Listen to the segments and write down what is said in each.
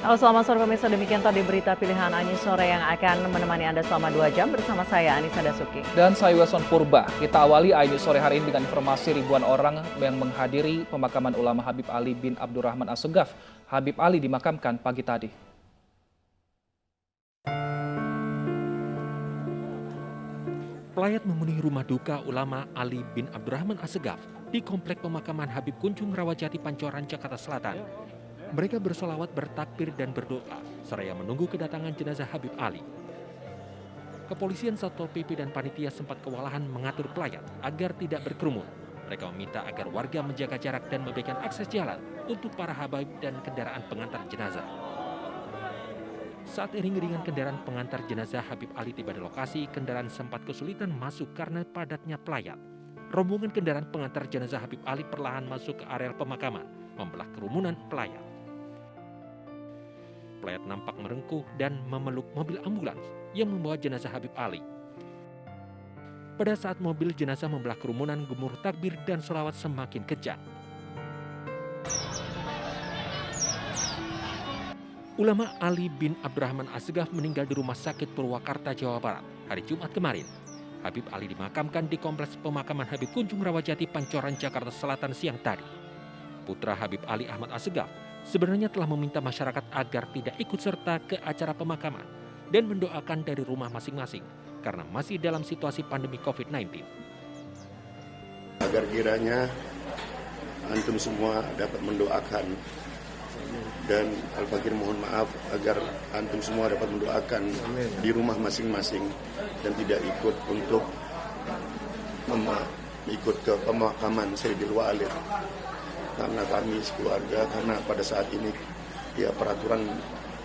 Halo, selamat sore pemirsa. Demikian tadi berita pilihan Anyi Sore yang akan menemani Anda selama 2 jam bersama saya, Anissa Dasuki. Dan saya Wesson Purba. Kita awali News Sore hari ini dengan informasi ribuan orang yang menghadiri pemakaman ulama Habib Ali bin Abdurrahman Assegaf. Habib Ali dimakamkan pagi tadi. Pelayat memenuhi rumah duka ulama Ali bin Abdurrahman Assegaf di Komplek Pemakaman Habib Kunjung Rawajati Pancoran, Jakarta Selatan. Mereka bersolawat, bertakbir, dan berdoa, seraya menunggu kedatangan jenazah Habib Ali. Kepolisian, Satpol PP, dan panitia sempat kewalahan mengatur pelayat agar tidak berkerumun. Mereka meminta agar warga menjaga jarak dan memberikan akses jalan untuk para habaib dan kendaraan pengantar jenazah. Saat iring-iringan kendaraan pengantar jenazah Habib Ali tiba di lokasi, kendaraan sempat kesulitan masuk karena padatnya pelayat. Rombongan kendaraan pengantar jenazah Habib Ali perlahan masuk ke areal pemakaman, membelah kerumunan pelayat. Pelayat nampak merengkuh dan memeluk mobil ambulans yang membawa jenazah Habib Ali. Pada saat mobil jenazah membelah kerumunan, gemuruh takbir dan sholawat semakin kencang. Ulama Ali bin Abdurrahman Assegaf meninggal di Rumah Sakit Purwakarta, Jawa Barat, hari Jumat kemarin. Habib Ali dimakamkan di Kompleks Pemakaman Habib Kunjung Rawajati Pancoran, Jakarta Selatan siang tadi. Putra Habib Ali Ahmad Assegaf sebenarnya telah meminta masyarakat agar tidak ikut serta ke acara pemakaman dan mendoakan dari rumah masing-masing karena masih dalam situasi pandemi COVID-19. Agar kiranya antum semua dapat mendoakan, dan Al-Fakir mohon maaf agar antum semua dapat mendoakan di rumah masing-masing dan tidak ikut untuk ikut ke pemakaman Sayyidil Walid. Karena kami sekeluarga, karena pada saat ini ya peraturan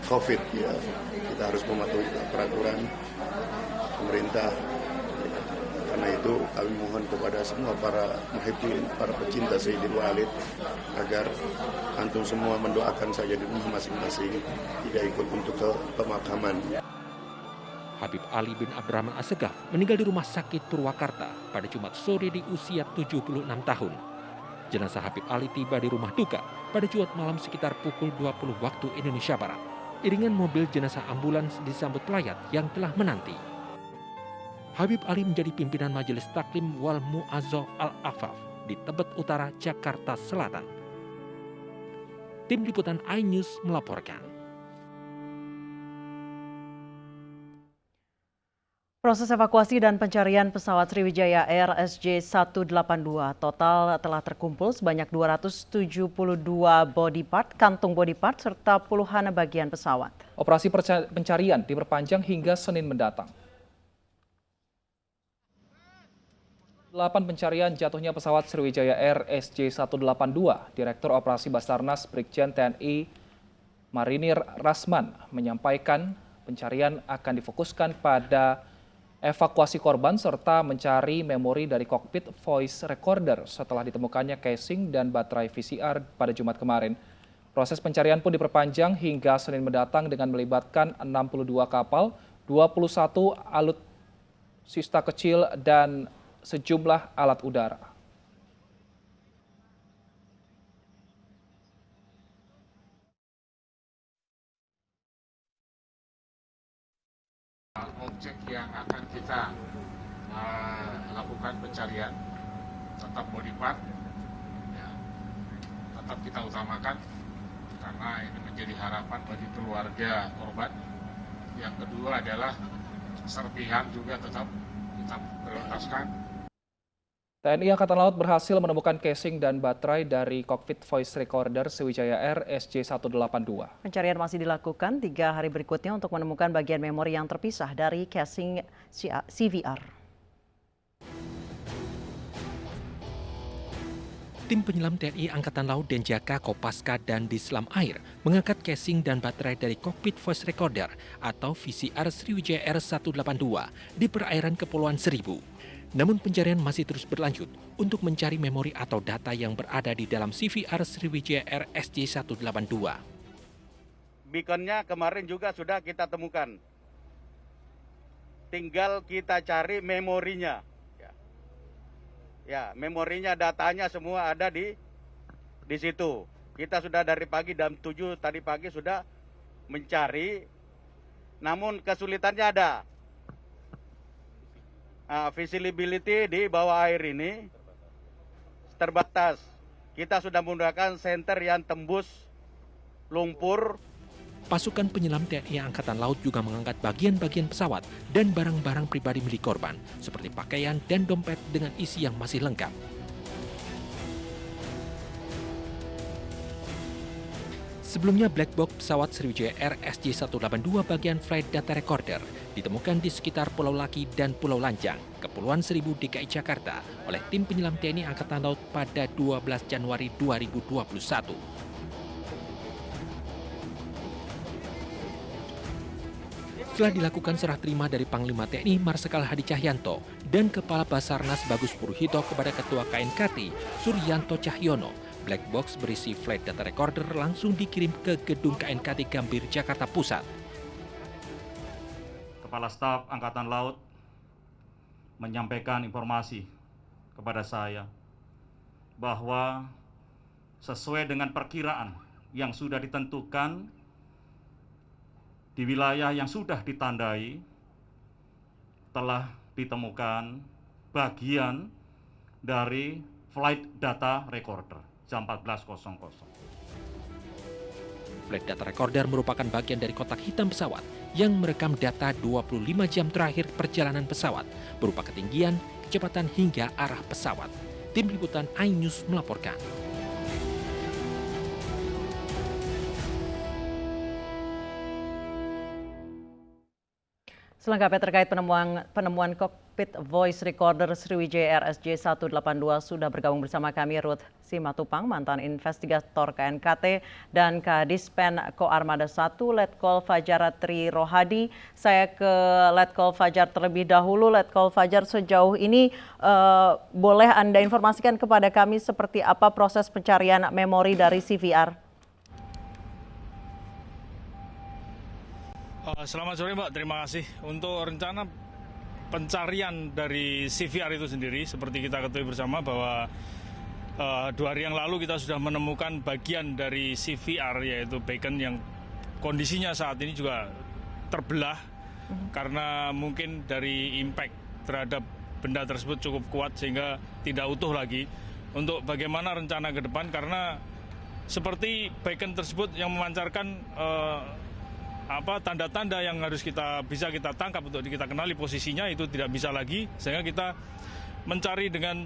COVID ya, kita harus mematuhi peraturan pemerintah. Karena itu kami mohon kepada semua para muhibbin, para pecinta Sayyidil Walid agar antum semua mendoakan saja di rumah masing-masing, tidak ikut untuk ke pemakaman. Habib Ali bin Abdurrahman Assegaf meninggal di Rumah Sakit Purwakarta pada Jumat sore di usia 76 tahun. Jenazah Habib Ali tiba di rumah duka pada Jumat malam sekitar pukul 20 waktu Indonesia Barat. Iringan mobil jenazah ambulans disambut pelayat yang telah menanti. Habib Ali menjadi pimpinan Majelis Taklim wal Mu'azzah Al-Afaf di Tebet Utara, Jakarta Selatan. Tim Liputan iNews melaporkan. Proses evakuasi dan pencarian pesawat Sriwijaya Air SJ182 total telah terkumpul sebanyak 272 body part, kantung body part, serta puluhan bagian pesawat. Operasi pencarian diperpanjang hingga Senin mendatang. 8 pencarian jatuhnya pesawat Sriwijaya Air SJ182, Direktur Operasi Basarnas Brigjen TNI Marinir Rasman menyampaikan pencarian akan difokuskan pada evakuasi korban serta mencari memori dari kokpit voice recorder setelah ditemukannya casing dan baterai VCR pada Jumat kemarin. Proses pencarian pun diperpanjang hingga Senin mendatang dengan melibatkan 62 kapal, 21 alutsista kecil, dan sejumlah alat udara. Objek yang akan kita lakukan pencarian tetap body part, ya, tetap kita utamakan karena ini menjadi harapan bagi keluarga korban. Yang kedua adalah serpihan juga tetap kita prioritaskan. TNI Angkatan Laut berhasil menemukan casing dan baterai dari kokpit voice recorder Sriwijaya Air SJ182. Pencarian masih dilakukan 3 hari berikutnya untuk menemukan bagian memori yang terpisah dari casing CVR. Tim penyelam TNI Angkatan Laut Denjaka, Kopaska, dan Dislam Air mengangkat casing dan baterai dari kokpit voice recorder atau VCR Sriwijaya Air 182 di perairan Kepulauan Seribu. Namun pencarian masih terus berlanjut untuk mencari memori atau data yang berada di dalam CVR Sriwijaya Air SJ182. Beaconnya kemarin juga sudah kita temukan. Tinggal kita cari memorinya. Ya, memorinya, datanya semua ada di situ. Kita sudah dari pagi jam 7 tadi pagi sudah mencari, namun kesulitannya ada. Visibility di bawah air ini terbatas. Kita sudah menggunakan senter yang tembus lumpur. Pasukan penyelam TNI Angkatan Laut juga mengangkat bagian-bagian pesawat dan barang-barang pribadi milik korban, seperti pakaian dan dompet dengan isi yang masih lengkap. Sebelumnya, black box pesawat Sriwijaya Air SJ182 bagian flight data recorder ditemukan di sekitar Pulau Laki dan Pulau Lanjang, Kepulauan Seribu DKI Jakarta oleh tim penyelam TNI Angkatan Laut pada 12 Januari 2021. Setelah dilakukan serah terima dari Panglima TNI Marsikal Hadi Cahyanto dan Kepala Basarnas Bagus Puruhito kepada Ketua KNKT Suryanto Cahyono, black box berisi flight data recorder langsung dikirim ke gedung KNKT Gambir, Jakarta Pusat. Kepala Staf Angkatan Laut menyampaikan informasi kepada saya bahwa sesuai dengan perkiraan yang sudah ditentukan di wilayah yang sudah ditandai, telah ditemukan bagian dari flight data recorder jam 14.00. Flight data recorder merupakan bagian dari kotak hitam pesawat yang merekam data 25 jam terakhir perjalanan pesawat berupa ketinggian, kecepatan hingga arah pesawat. Tim Liputan iNews melaporkan. Selengkapnya terkait penemuan kokpit voice recorder Sriwijaya Air SJ182 sudah bergabung bersama kami Ruth Simatupang, mantan investigator KNKT, dan Kadispen Koarmada 1 Letkol Fajar Tri Rohadi. Saya ke Letkol Fajar terlebih dahulu. Letkol Fajar, sejauh ini boleh Anda informasikan kepada kami seperti apa proses pencarian memori dari CVR? Selamat sore Mbak, terima kasih. Untuk rencana pencarian dari CVR itu sendiri, seperti kita ketahui bersama bahwa 2 hari yang lalu kita sudah menemukan bagian dari CVR, yaitu beacon yang kondisinya saat ini juga terbelah karena mungkin dari impact terhadap benda tersebut cukup kuat sehingga tidak utuh lagi. Untuk bagaimana rencana ke depan, karena seperti beacon tersebut yang memancarkan tanda-tanda yang harus bisa kita tangkap untuk kita kenali posisinya itu tidak bisa lagi, sehingga kita mencari dengan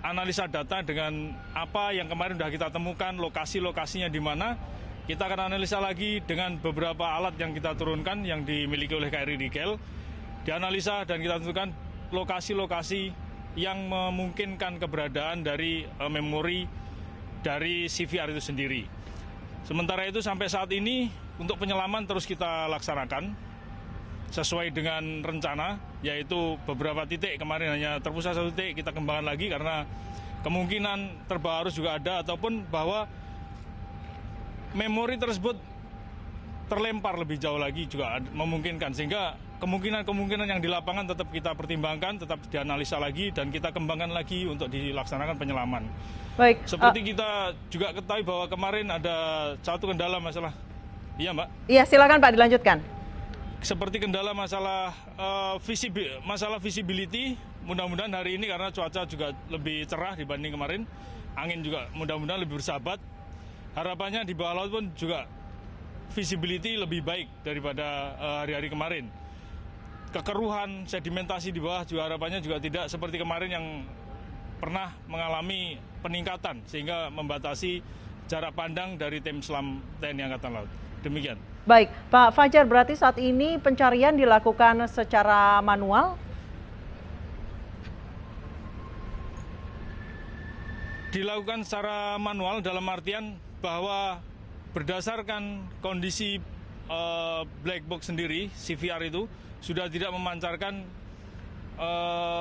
analisa data dengan apa yang kemarin sudah kita temukan, lokasi-lokasinya di mana. Kita akan analisa lagi dengan beberapa alat yang kita turunkan yang dimiliki oleh KRI Rigel, dianalisa dan kita tentukan lokasi-lokasi yang memungkinkan keberadaan dari memori dari CVR itu sendiri. Sementara itu sampai saat ini untuk penyelaman terus kita laksanakan sesuai dengan rencana, yaitu beberapa titik kemarin hanya terpusat 1 titik, kita kembangkan lagi karena kemungkinan terbawa arus juga ada, ataupun bahwa memori tersebut terlempar lebih jauh lagi juga memungkinkan, sehingga kemungkinan yang di lapangan tetap kita pertimbangkan, tetap dianalisa lagi dan kita kembangkan lagi untuk dilaksanakan penyelaman. Baik. Seperti kita juga ketahui bahwa kemarin ada satu kendala masalah. Iya Mbak? Iya, silakan Pak, dilanjutkan. Seperti kendala masalah visibility, mudah-mudahan hari ini karena cuaca juga lebih cerah dibanding kemarin, angin juga mudah-mudahan lebih bersahabat. Harapannya di bawah laut pun juga visibility lebih baik daripada hari-hari kemarin. Kekeruhan, sedimentasi di bawah juga harapannya juga tidak seperti kemarin yang pernah mengalami peningkatan sehingga membatasi jarak pandang dari tim selam TNI Angkatan Laut. Demikian. Baik, Pak Fajar, berarti saat ini pencarian dilakukan secara manual? Dilakukan secara manual dalam artian bahwa berdasarkan kondisi black box sendiri, CVR itu sudah tidak memancarkan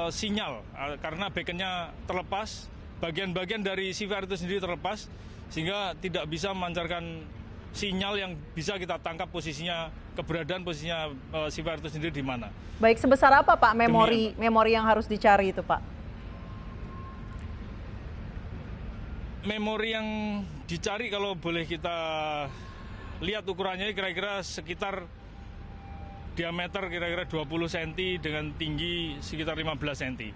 sinyal karena beaconnya terlepas, bagian-bagian dari CVR itu sendiri terlepas sehingga tidak bisa memancarkan sinyal yang bisa kita tangkap posisinya, keberadaan posisinya CVR itu sendiri di mana. Baik, sebesar apa Pak memori yang harus dicari itu Pak? Memori yang dicari kalau boleh kita lihat ukurannya kira-kira sekitar diameter kira-kira 20 cm dengan tinggi sekitar 15 cm.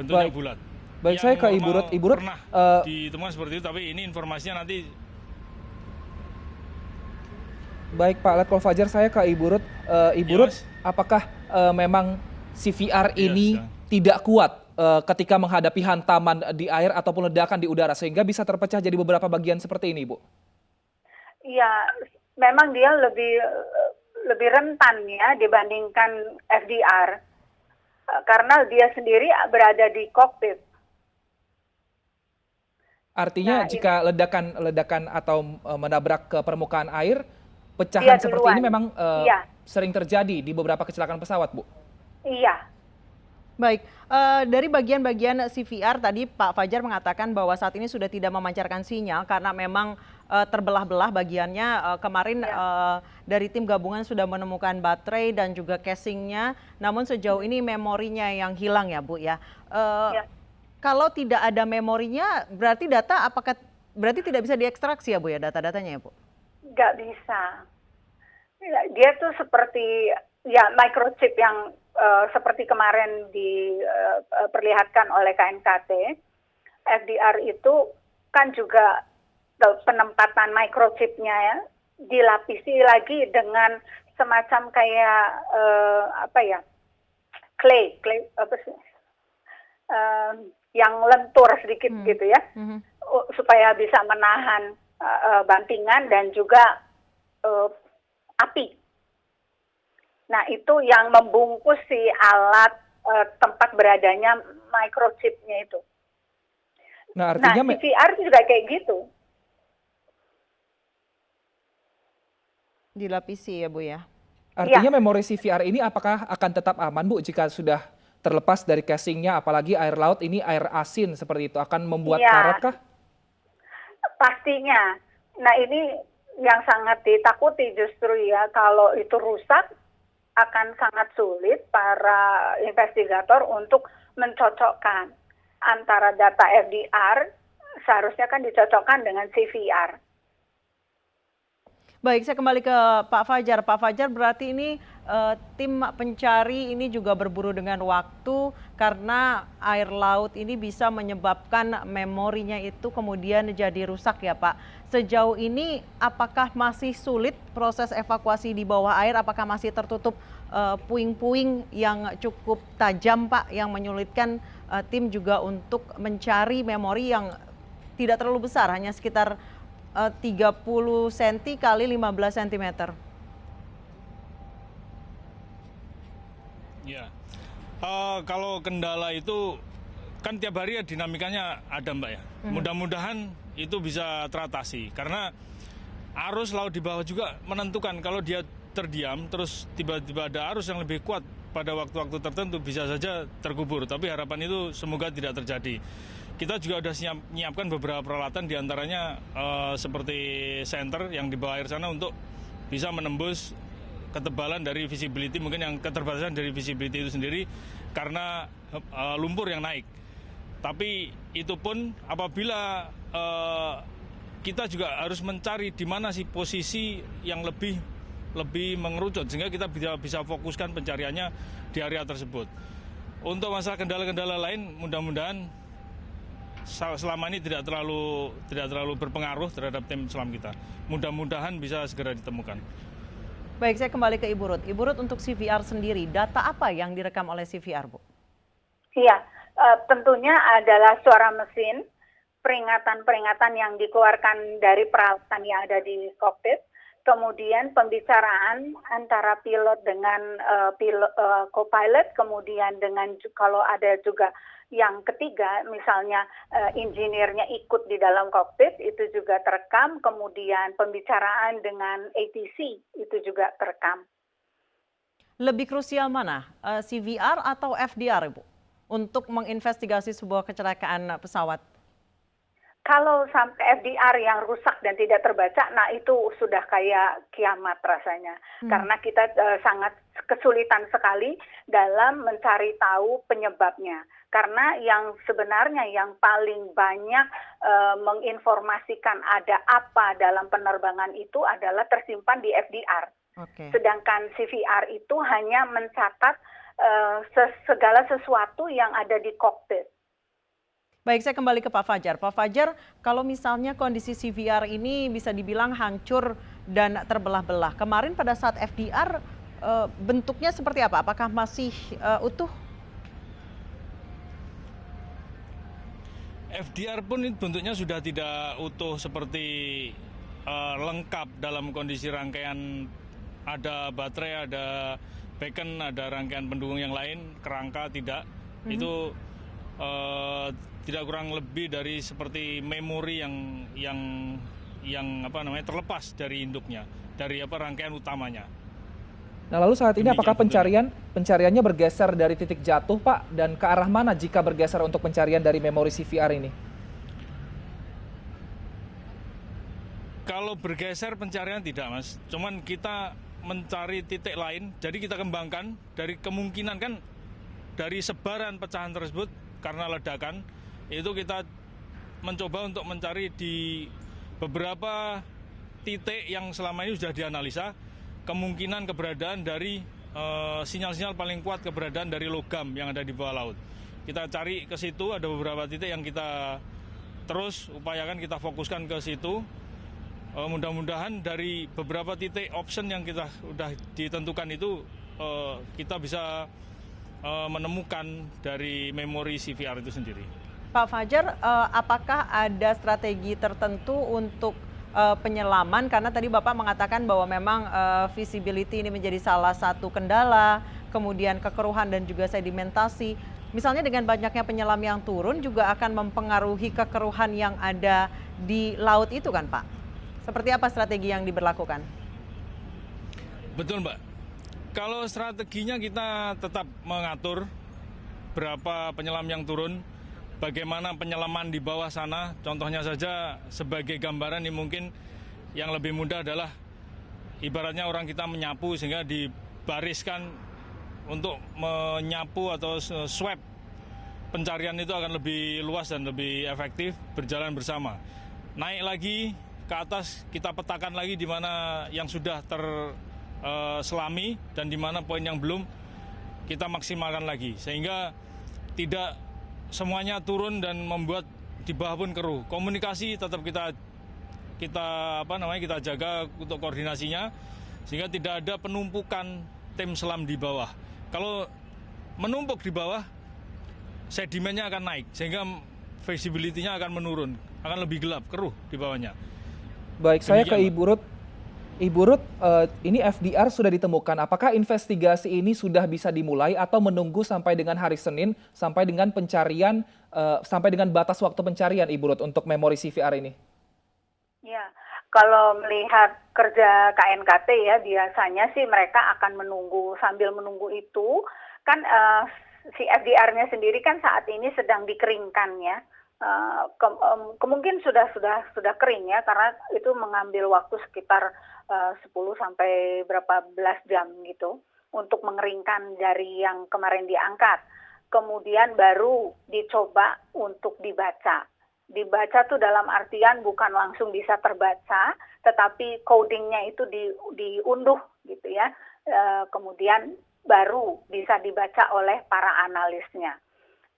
Bentuknya bulat. Baik, saya ke Ibu Rut. Ibu Rut, pernah ditemukan seperti itu, tapi ini informasinya nanti. Baik Pak Letkol Fajar, saya ke Ibu Rut. Ibu Ya, Rut, Mas. apakah memang CVR Ya, ini tidak kuat ketika menghadapi hantaman di air ataupun ledakan di udara sehingga bisa terpecah jadi beberapa bagian seperti ini, Bu? Iya, memang dia lebih rentan ya dibandingkan FDR karena dia sendiri berada di kokpit. Artinya Nah, jika ledakan atau menabrak ke permukaan air, Dia pecahan seperti duluan. ini memang Iya. sering terjadi di beberapa kecelakaan pesawat, Bu? Iya. Baik, dari bagian-bagian CVR tadi Pak Fajar mengatakan bahwa saat ini sudah tidak memancarkan sinyal karena memang terbelah-belah bagiannya. Kemarin dari tim gabungan sudah menemukan baterai dan juga casingnya, namun sejauh ini memorinya yang hilang ya Bu ya. Ya. Kalau tidak ada memorinya, berarti berarti tidak bisa diekstraksi ya Bu ya data-datanya ya Bu? Nggak bisa. Dia tuh seperti ya microchip yang seperti kemarin diperlihatkan oleh KNKT. FDR itu kan juga penempatan microchipnya ya dilapisi lagi dengan semacam kayak clay apa sih? Yang lentur sedikit gitu ya, supaya bisa menahan bantingan dan juga api. Nah itu yang membungkus si alat tempat beradanya microchipnya itu. Nah, artinya CVR juga kayak gitu. Dilapisi ya Bu ya? Artinya memori CVR ini apakah akan tetap aman, Bu, jika sudah terlepas dari casingnya, apalagi air laut ini air asin seperti itu, akan membuat karat kah? Pastinya. Nah ini yang sangat ditakuti justru ya, kalau itu rusak akan sangat sulit para investigator untuk mencocokkan antara data FDR, seharusnya kan dicocokkan dengan CVR. Baik, saya kembali ke Pak Fajar. Pak Fajar, berarti ini tim pencari ini juga berburu dengan waktu karena air laut ini bisa menyebabkan memorinya itu kemudian jadi rusak ya Pak. Sejauh ini apakah masih sulit proses evakuasi di bawah air? Apakah masih tertutup puing-puing yang cukup tajam Pak yang menyulitkan tim juga untuk mencari memori yang tidak terlalu besar, hanya sekitar 30 cm kali 15 cm. Ya, kalau kendala itu kan tiap hari ya dinamikanya ada Mbak ya. Mudah-mudahan itu bisa teratasi karena arus laut di bawah juga menentukan. Kalau dia terdiam terus tiba-tiba ada arus yang lebih kuat pada waktu-waktu tertentu bisa saja terkubur. Tapi harapan itu semoga tidak terjadi. Kita juga sudah menyiapkan beberapa peralatan diantaranya seperti senter yang di bawah air sana untuk bisa menembus ketebalan dari visibility, mungkin yang keterbatasan dari visibility itu sendiri karena lumpur yang naik. Tapi itu pun apabila kita juga harus mencari di mana sih posisi yang lebih mengerucut sehingga kita bisa fokuskan pencariannya di area tersebut. Untuk masalah kendala-kendala lain mudah-mudahan selama ini tidak terlalu berpengaruh terhadap tim selam kita. Mudah-mudahan bisa segera ditemukan. Baik, saya kembali ke Ibu Rut. Ibu Rut, untuk CVR sendiri, data apa yang direkam oleh CVR, Bu? Iya, tentunya adalah suara mesin, peringatan-peringatan yang dikeluarkan dari peralatan yang ada di kokpit, kemudian pembicaraan antara pilot dengan co-pilot, kemudian dengan kalau ada juga yang ketiga, misalnya insinirnya ikut di dalam kokpit, itu juga terekam, kemudian pembicaraan dengan ATC itu juga terekam. Lebih krusial mana, CVR atau FDR, Ibu, untuk menginvestigasi sebuah kecelakaan pesawat? Kalau sampai FDR yang rusak dan tidak terbaca, nah itu sudah kayak kiamat rasanya. Karena kita sangat kesulitan sekali dalam mencari tahu penyebabnya. Karena yang sebenarnya yang paling banyak menginformasikan ada apa dalam penerbangan itu adalah tersimpan di FDR. Sedangkan CVR itu hanya mencatat segala sesuatu yang ada di kokpit. Baik, saya kembali ke Pak Fajar. Pak Fajar, kalau misalnya kondisi CVR ini bisa dibilang hancur dan terbelah-belah. Kemarin pada saat FDR bentuknya seperti apa? Apakah masih utuh? FDR pun bentuknya sudah tidak utuh seperti lengkap dalam kondisi rangkaian, ada baterai, ada beacon, ada rangkaian pendukung yang lain, kerangka tidak. Itu tidak kurang lebih dari seperti memori yang terlepas dari induknya, dari rangkaian utamanya. Nah, lalu saat ini apakah pencariannya bergeser dari titik jatuh, Pak, dan ke arah mana jika bergeser untuk pencarian dari memori CVR ini? Kalau bergeser pencarian tidak, Mas. Cuman kita mencari titik lain, jadi kita kembangkan dari kemungkinan kan dari sebaran pecahan tersebut karena ledakan, itu kita mencoba untuk mencari di beberapa titik yang selama ini sudah dianalisa kemungkinan keberadaan dari sinyal-sinyal paling kuat keberadaan dari logam yang ada di bawah laut. Kita cari ke situ, ada beberapa titik yang kita terus upayakan, kita fokuskan ke situ. Mudah-mudahan dari beberapa titik option yang kita sudah ditentukan itu kita bisa menemukan dari memori CVR itu sendiri. Pak Fajar, apakah ada strategi tertentu untuk penyelaman? Karena tadi Bapak mengatakan bahwa memang visibility ini menjadi salah satu kendala, kemudian kekeruhan dan juga sedimentasi. Misalnya dengan banyaknya penyelam yang turun juga akan mempengaruhi kekeruhan yang ada di laut itu kan, Pak? Seperti apa strategi yang diberlakukan? Betul, Mbak. Kalau strateginya kita tetap mengatur berapa penyelam yang turun, bagaimana penyelaman di bawah sana. Contohnya saja sebagai gambaran ini mungkin yang lebih mudah adalah ibaratnya orang kita menyapu sehingga dibariskan untuk menyapu atau swab pencarian itu akan lebih luas dan lebih efektif berjalan bersama. Naik lagi ke atas, kita petakan lagi di mana yang sudah terselami dan di mana poin yang belum, kita maksimalkan lagi sehingga tidak semuanya turun dan membuat di bawah pun keruh. Komunikasi tetap kita jaga untuk koordinasinya sehingga tidak ada penumpukan tim selam di bawah. Kalau menumpuk di bawah, sedimennya akan naik sehingga visibility-nya akan menurun, akan lebih gelap, keruh di bawahnya. Baik, saya ke Ibu Ruth. Ibu Ruth, ini FDR sudah ditemukan. Apakah investigasi ini sudah bisa dimulai atau menunggu sampai dengan hari Senin, sampai dengan pencarian, sampai dengan batas waktu pencarian, Ibu Ruth, untuk memori CVR ini? Ya, kalau melihat kerja KNKT ya, biasanya sih mereka akan menunggu, sambil menunggu itu, kan si FDR-nya sendiri kan saat ini sedang dikeringkan ya. Kemungkinan sudah kering ya, karena itu mengambil waktu sekitar 10 sampai berapa belas jam gitu untuk mengeringkan dari yang kemarin diangkat. Kemudian baru dicoba untuk dibaca. Dibaca tuh dalam artian bukan langsung bisa terbaca, tetapi codingnya itu diunduh gitu ya. Kemudian baru bisa dibaca oleh para analisnya.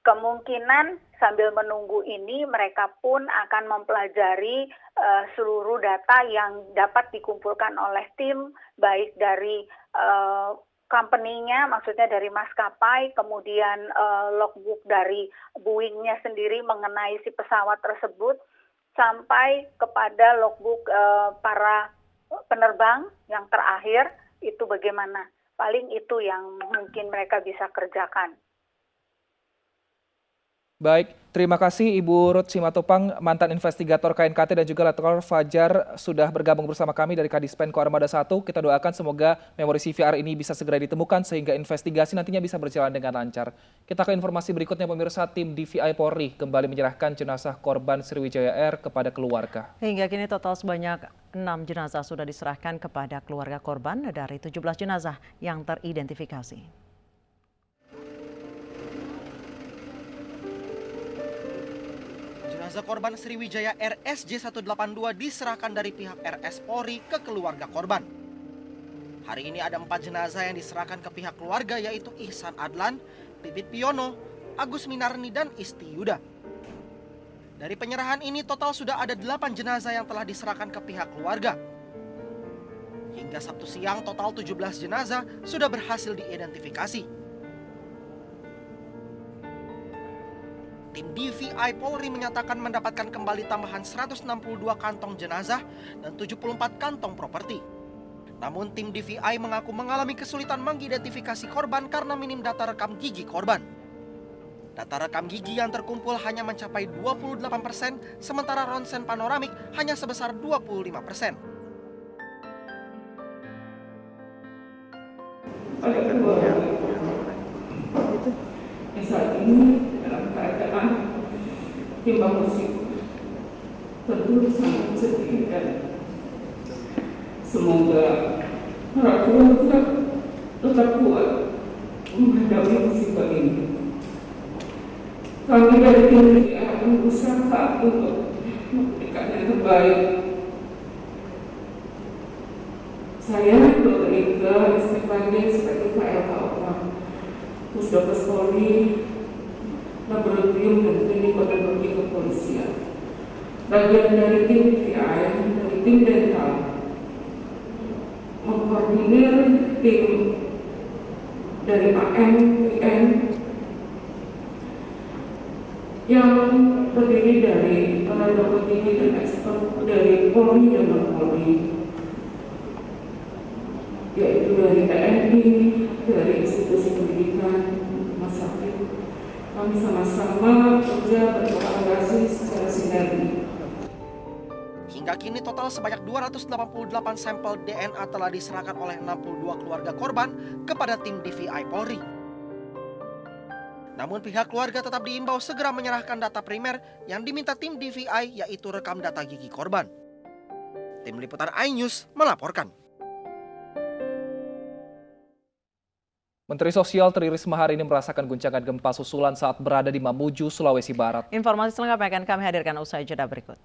Kemungkinan sambil menunggu ini mereka pun akan mempelajari seluruh data yang dapat dikumpulkan oleh tim, baik dari company-nya, maksudnya dari maskapai, kemudian logbook dari Boeing-nya sendiri mengenai si pesawat tersebut, sampai kepada logbook para penerbang yang terakhir, itu bagaimana. Paling itu yang mungkin mereka bisa kerjakan. Baik, terima kasih Ibu Ruth Simatupang, mantan investigator KNKT dan juga Letkol Fajar sudah bergabung bersama kami dari Kadispenko Armada 1. Kita doakan semoga memori CVR ini bisa segera ditemukan sehingga investigasi nantinya bisa berjalan dengan lancar. Kita ke informasi berikutnya, pemirsa. Tim DVI Polri kembali menyerahkan jenazah korban Sriwijaya Air kepada keluarga. Hingga kini total sebanyak 6 jenazah sudah diserahkan kepada keluarga korban dari 17 jenazah yang teridentifikasi. Jenazah korban Sriwijaya RSJ 182 diserahkan dari pihak RS Polri ke keluarga korban. Hari ini ada 4 jenazah yang diserahkan ke pihak keluarga, yaitu Ihsan Adlan, Pipit Piono, Agus Minarni, dan Isti Yuda. Dari penyerahan ini total sudah ada 8 jenazah yang telah diserahkan ke pihak keluarga. Hingga Sabtu siang total 17 jenazah sudah berhasil diidentifikasi. Tim DVI Polri menyatakan mendapatkan kembali tambahan 162 kantong jenazah dan 74 kantong properti. Namun tim DVI mengaku mengalami kesulitan mengidentifikasi korban karena minim data rekam gigi korban. Data rekam gigi yang terkumpul hanya mencapai 28%, sementara ronsen panoramik hanya sebesar 25%. Saat ini dalam keadaan timbang musik tentu sangat sedih, dan semoga para keluarga tetap kuat menghadapi musibah ini. Kami dari tim akan berusaha untuk memberikan yang terbaik. Saya Dr. Inga Estefania sebagai KLH Opera Pusdokes Polri, Laboratorium dan Klinik Odontologi Kepolisian. Bagian dari tim DVI, dari tim dental, mengkoordinir tim dari AM, PN, yang terdiri dari para dokter gigi dan expert dari Polri dan non-Polri, yaitu dari TNI, dari institusi pendidikan, rumah sakit. Kami sama-sama bekerja berkolaborasi secara sinergi. Hingga kini total sebanyak 288 sampel DNA telah diserahkan oleh 62 keluarga korban kepada tim DVI Polri. Namun pihak keluarga tetap diimbau segera menyerahkan data primer yang diminta tim DVI, yaitu rekam data gigi korban. Tim Liputan iNews melaporkan. Menteri Sosial Tri Risma hari ini merasakan guncangan gempa susulan saat berada di Mamuju, Sulawesi Barat. Informasi selengkapnya akan kami hadirkan usai jeda berikut.